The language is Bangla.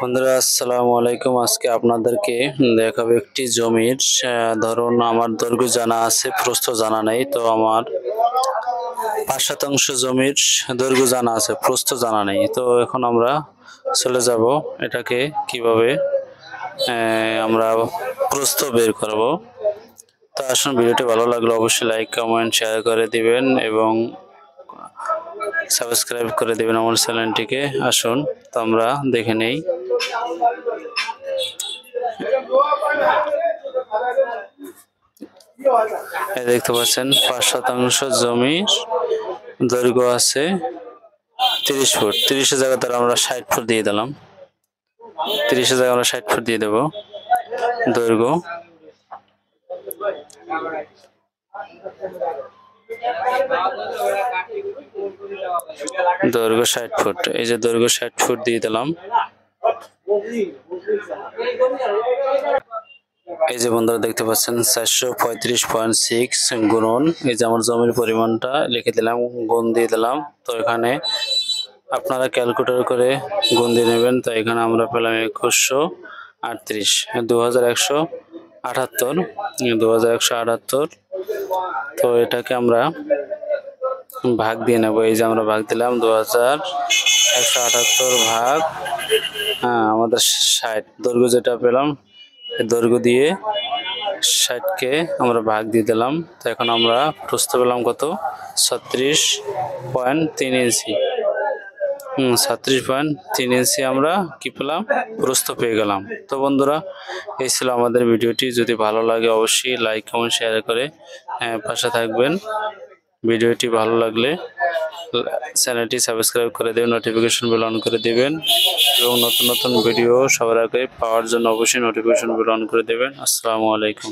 বন্ধুরা আসসালামু আলাইকুম। আজকে আপনাদেরকে দেখাবো একটি জমির ধরুন আমার দৈর্ঘ্য জানা আছে, প্রস্থ জানা নেই। তো আমার 5 শতাংশ জমির দৈর্ঘ্য জানা আছে, প্রস্থ জানা নেই। তো এখন আমরা চলে যাব এটাকে কিভাবে আমরা প্রস্থ বের করব। তো আসুন, ভিডিওটি ভালো লাগলে অবশ্যই লাইক কমেন্ট শেয়ার করে দিবেন এবং সাবস্ক্রাইব করে দিবেন আমার চ্যানেলটিকে। আসুন তো আমরা দেখে নেই। দেখতে পাচ্ছেন 5 শতাংশ জমির দৈর্ঘ্য আছে 30 ফুট। 30 এর জায়গায় আমরা 60 ফুট দিয়ে দিলাম। 30 এর জায়গায় আমরা 60 ফুট দিয়ে দেব দৈর্ঘ্য। দৈর্ঘ্য 60 ফুট। এই যে দৈর্ঘ্য 60 ফুট দিয়ে দিলাম। এই যে বন্ধুরা দেখতে পাচ্ছেন 435.6 গুণন, এই যে আমার জমির পরিমাণটা লিখে দিলাম, গুণ দিয়ে দিলাম। তো এখানে আপনারা ক্যালকুলেটর করে গুণ দিয়ে নেবেন। তো এখানে আমরা পেলাম 2138, 2178। তো এটাকে আমরা ভাগ দিয়ে নেব। এই যে আমরা ভাগ দিলাম 2178 ভাগ আমাদের 60 দৈর্ঘ্য যেটা পেলাম, দৈর্ঘ্য দিয়ে 60কে আমরা ভাগ দিয়ে দিলাম। তো এখন আমরা প্রস্থ পেলাম কত? 36.3 ইঞ্চি। 36.3 ইঞ্চি আমরা কি পেলাম? প্রস্থ পেয়ে গেলাম। তো বন্ধুরা, এই ছিল আমাদের ভিডিওটি। যদি ভালো লাগে অবশ্যই লাইক কমেন্ট শেয়ার করে পাশে থাকবেন। ভিডিওটি ভালো লাগলে চ্যানেলটি সাবস্ক্রাইব করে দেবেন, নোটিফিকেশন বেল অন করে দেবেন এবং নতুন নতুন ভিডিও সবার আগে পাওয়ার জন্য অবশ্যই নোটিফিকেশন বেল অন করে দেবেন। আসসালামু আলাইকুম।